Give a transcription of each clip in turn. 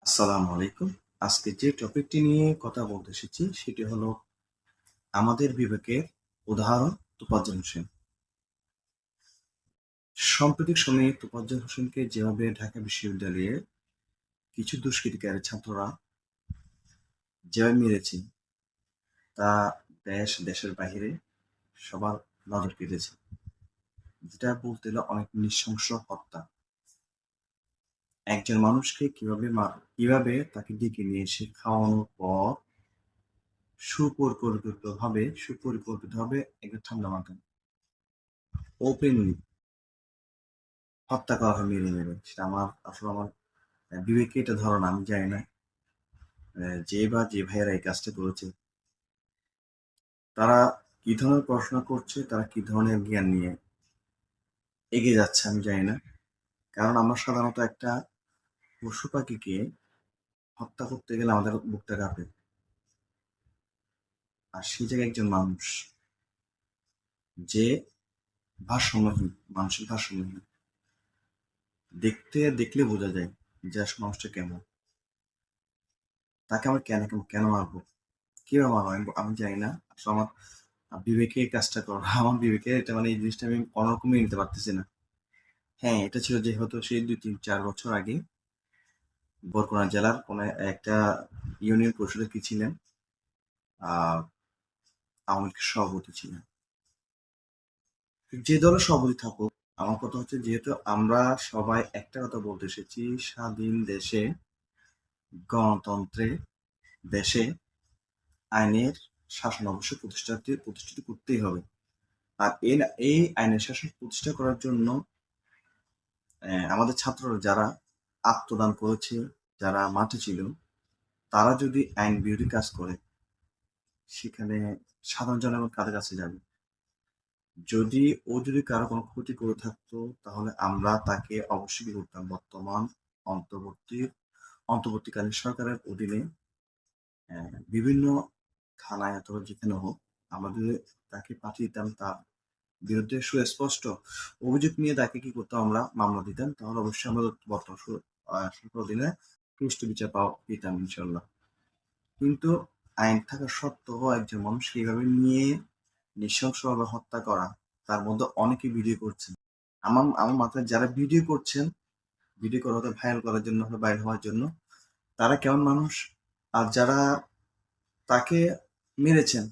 আসসালামু আলাইকুম। আজকে যে টপিকটি নিয়ে কথা বলতে এসেছি সেটি হলো আমাদের বিবেকের উদাহরণ তোফাজ্জল হোসেন। সাম্প্রতিক সময়ে তোফাজ্জল হোসেনকে যেভাবে ঢাকা বিশ্ববিদ্যালয়ে কিছু দুষ্কৃতিকারী ছাত্ররা যেভাবে মেরেছে তা দেশের বাহিরে সবার নজর কেড়েছে। যেটা বলতে গেলে অনেক নৃশংস হত্যা। একজন মানুষকে কিভাবে তাকে ডেকে নিয়ে এসে খাওয়ানোর পর সুপরিকল্পিতভাবে একটা ঠান্ডা মাথায় ওপেনলি হত্যা করা হয় মেরে। সেটা আমার বিবেকে এটা ধরে না, আমি জানি না। যে ভাইয়েরা এই কাজটা করেছে তারা কি ধরনের পড়াশোনা করছে, তারা কি ধরনের জ্ঞান নিয়ে এগিয়ে যাচ্ছে আমি জানি না। কারণ আমরা সাধারণত একটা পশু পাখিকে হত্যা করতে গেলে আমাদের বুকটা কাঁপে। আর সেই জায়গায় একজন মানুষ যে ভারসাম্যহীন, মানসিক ভারসাম্যহীন, দেখলে বোঝা যায় যে আসলে মানুষটা কেমন। তাকে আমরা কেন মারবো? কিভাবে মারবো? আমি জানি না। আসলে আমার বিবেকে এই কাজটা করা, আমার বিবেকে এটা এই জিনিসটা আমি কোনরকমই নিতে পারতেছি না। হ্যাঁ, এটা ছিল যেহেতু সেই ২-৩-৪ বছর আগে বরগুনা জেলার কোনো একটা ইউনিয়ন পরিষদে কি ছিলেন, আ আওয়ামী লীগের সভাপতি ছিলেন। যে দলের সভাপতি থাকুক, আমার কথা হচ্ছে যেহেতু আমরা সবাই একটা কথা বলতে এসেছি, স্বাধীন দেশে, গণতন্ত্রে দেশে আইনের শাসন অবশ্যই প্রতিষ্ঠিত করতেই হবে। আর এই আইনের শাসন প্রতিষ্ঠা করার জন্য আমাদের ছাত্ররা যারা আত্মদান করেছে, যারা মাঠে ছিল, তারা যদি আইন বিরোধী কাজ করে, সেখানে সাধারণ জনগণ কাদের কাছে যাবে? যদি কারো কোনো ক্ষতি করে থাকতো, তাহলে আমরা তাকে অবশ্যই কি করতাম? বর্তমান অন্তর্বর্তী অন্তর্বর্তীকালীন সরকারের অধীনে বিভিন্ন থানায় অথবা যেখানে হোক, আমাদের তাকে পাঠিয়ে দিতাম। তার বিরুদ্ধে সুস্পষ্ট অভিযোগ নিয়ে তাকে কি করতাম? আমরা মামলা দিতাম। তাহলে অবশ্যই আমরা বর্তমান সরকার অধীনে সুষ্ঠু বিচার পেতাম ইনশাল্লাহ। কিন্তু আইন থাকা সত্ত্বেও একজন মানুষকে এভাবে নিয়ে নৃশংসভাবে হত্যা করা, তার মধ্যে অনেকে ভিডিও করছেন। আমার মাথায় যারা ভিডিও করছেন, ভিডিও করা হয়তো ভাইরাল করার জন্য, হয়তো ভাইরাল হওয়ার জন্য, তারা কেমন মানুষ? আর যারা তাকে মেরেছেন,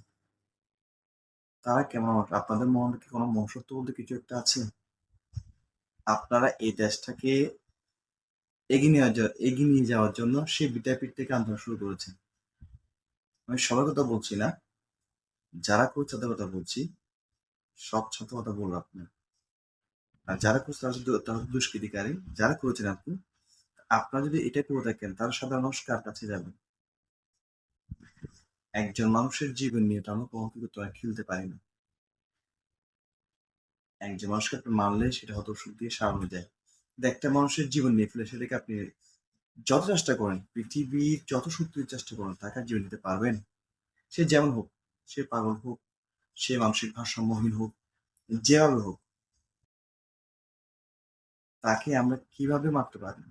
তারা কেমন মানুষ? আপনাদের মনে কি কোনো মনুষ্যত্ব বলতে কিছু একটা আছে? আপনারা এই দেশটাকে এগিয়ে নিয়ে যাওয়ার জন্য সেই বিদ্যাপীঠ থেকে আন্দোলন শুরু করেছেন। আমি সবার কথা বলছি না, যারা করছে তাদের কথা বলছি। সব ছাত্র কথা বলবো আপনি। আর যারা করছে তারা দুষ্কৃতিকারী। যারা করেছেন আপনি, আপনারা যদি এটা করে থাকেন, তারা সাধারণ মানুষ কার কাছে যাবে? একজন মানুষের জীবন নিয়ে তো আমরা কখনো কিন্তু খেলতে পারি না। একজন মানুষকে আপনি মারলে সেটা হয়তো ওষুধ দিয়ে সারানো যায়। কিন্তু একটা মানুষের জীবন নিয়ে ফেলে সেটাকে আপনি যত চেষ্টা করেন, পৃথিবীর যত শক্তির চেষ্টা করেন, তাকে আর জীবন দিতে পারবেন? সে যেমন হোক, সে পাগল হোক, সে মানসিক ভারসাম্যহীন হোক, যেভাবে হোক, তাকে আমরা কিভাবে মারতে পারি?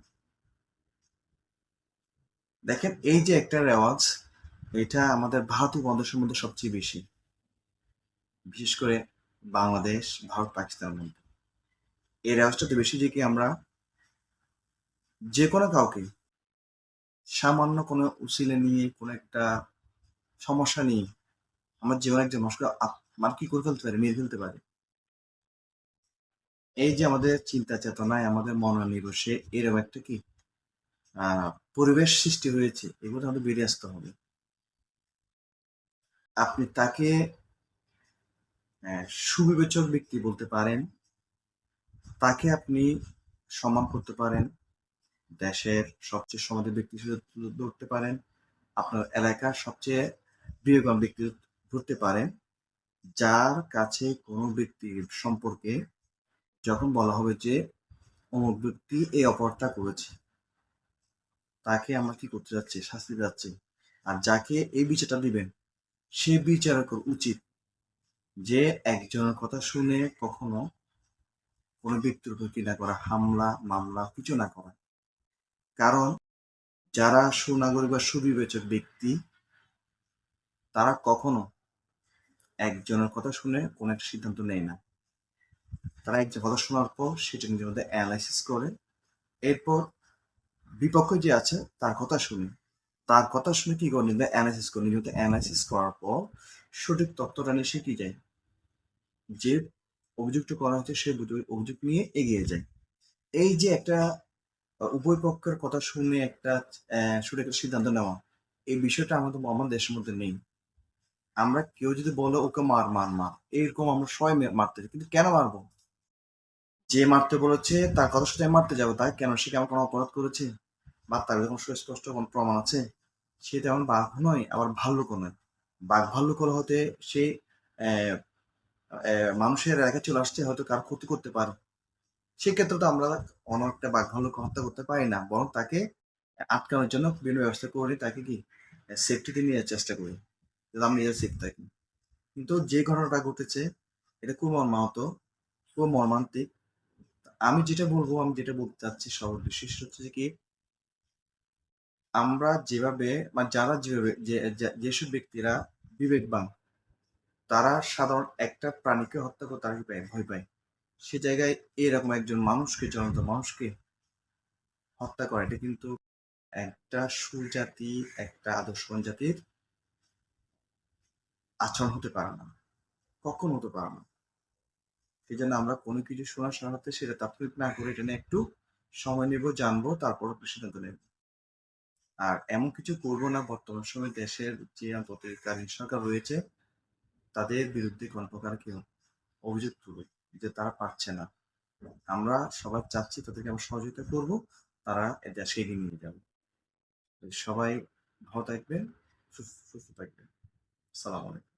দেখেন, এই যে একটা রেওয়াজ, এটা আমাদের ভারত উপমহাদেশের মধ্যে সবচেয়ে বেশি। বিশেষ করে বাংলাদেশ, ভারত, পাকিস্তানের মধ্যে। এই রেওয়াজটাতে বেশি যে কি আমরা যেকোনো কাউকে সামান্য কোনো উছিলে নিয়ে, কোনো একটা সমস্যা নিয়ে আমার জীবনে একজন মানুষকে মানে কি করে ফেলতে পারি? মেরে ফেলতে পারি। এই যে আমাদের চিন্তা চেতনায়, আমাদের মনোনিবেশে এরকম একটা কি আ পরিবেশ সৃষ্টি হয়েছে, এগুলো আমাদের বেরিয়ে আসতে হবে। আপনি তাকে সুবিবেচক ব্যক্তি বলতে পারেন, তাকে আপনি সম্মান করতে পারেন, দেশের সবচেয়ে সমাজের ব্যক্তি হিসেবে তুলে ধরতে পারেন, আপনার এলাকার সবচেয়ে প্রিয়তম ব্যক্তি ধরতে পারেন, যার কাছে কোনো ব্যক্তির সম্পর্কে যখন বলা হবে যে অমুক ব্যক্তি এই অপরাধটা করেছে, তাকে আমরা কি করতে যাচ্ছি? শাস্তি যাচ্ছি। আর যাকে এই বিচারটা দিবেন, সে বিচারকের উচিত যে একজনের কথা শুনে কখনো কোনো ব্যক্তির উপর কি না করা, হামলা, মামলা কিছু না করা। কারণ যারা সুনাগরিক বা সুবিবেচক ব্যক্তি তারা কখনো একজনের কথা শুনে কোনো একটা সিদ্ধান্ত নেয় না। তারা একজনের কথা শোনার পর সেটা নিজের মধ্যে অ্যানালাইসিস করে, এরপর বিপক্ষে যে আছে তার কথা শুনে, তার কথা শুনে কি করে নিজে অ্যানালাইসিস করে, নিজের মধ্যে অ্যানালাইসিস করার পর সঠিক তথ্যটা নিয়ে সে কি যায়, যে অভিযুক্ত করা হচ্ছে সে অভিযোগ নিয়ে এগিয়ে যায়। এই যে একটা উভয় পক্ষের কথা শুনে একটা সঠিক একটা সিদ্ধান্ত নেওয়া, এই বিষয়টা আমাদের দেশের মধ্যে নেই। আমরা কেউ যদি বলে ওকে মার মার মার, এরকম আমরা সবাই মারতে যাই, কিন্তু কেন মারবো? যে মারতে বলেছে তার কথা শুনে আমি মারতে যাবো, তাই কেন? সে কি আমার কোনো অপরাধ করেছে? বা তার যখন সুস্পষ্ট কোনো প্রমাণ আছে? সে তেমন বাঘ নয়, আবার ভাল্লুকও নয়। বাঘ ভাল্লুক হলে হতে সে আহ, মানুষের এলাকায় চলে আসছে, হয়তো কার ক্ষতি করতে পারে। সেক্ষেত্রে তো আমরা অন্য একটা বাঘ ভাল্লুক হত্যা করতে পারি না, বরং তাকে আটকানোর জন্য বিভিন্ন ব্যবস্থা করে তাকে কি সেফটিতে নিয়ে যাওয়ার চেষ্টা করি, যাতে আমি নিজের সেফ থাকি। কিন্তু যে ঘটনাটা ঘটেছে এটা খুব মর্মাহত, খুব মর্মান্তিক। আমি যেটা বলবো, আমি যেটা বলতে চাচ্ছি সর্বশেষ হচ্ছে যে কি, আমরা যেভাবে মানে যারা যেভাবে যেসব ব্যক্তিরা বিবেকবান, তারা সাধারণ একটা প্রাণীকে হত্যা করতে তারা কি পায়, ভয় পায়। সে জায়গায় এরকম একজন মানুষকে, জ্বলন্ত মানুষকে হত্যা করা, এটা কিন্তু একটা সুজাতি, একটা আদর্শবান জাতির আচরণ হতে পারে না, কখনো হতে পারে না। সেই জন্য আমরা কোনো কিছু শোনার সাথে সেটা তাৎক্ষণিক না করে এটা নিয়ে একটু সময় নেব, জানবো, তারপর একটু সিদ্ধান্ত নেব। আর এমন কিছু করবো না বর্তমান সময়ে দেশের যে অন্তর্বর্তীকালীন সরকার রয়েছে তাদের বিরুদ্ধে কোনো প্রকার কেউ অভিযোগ তুলবে যে তারা পারছে না। আমরা সবাই চাচ্ছি তাদেরকে আমরা সহযোগিতা করব, তারা দেশকে এগিয়ে নিয়ে যাবে। সবাই ভালো থাকবেন, সুস্থ থাকবেন। সালাম আলাইকুম।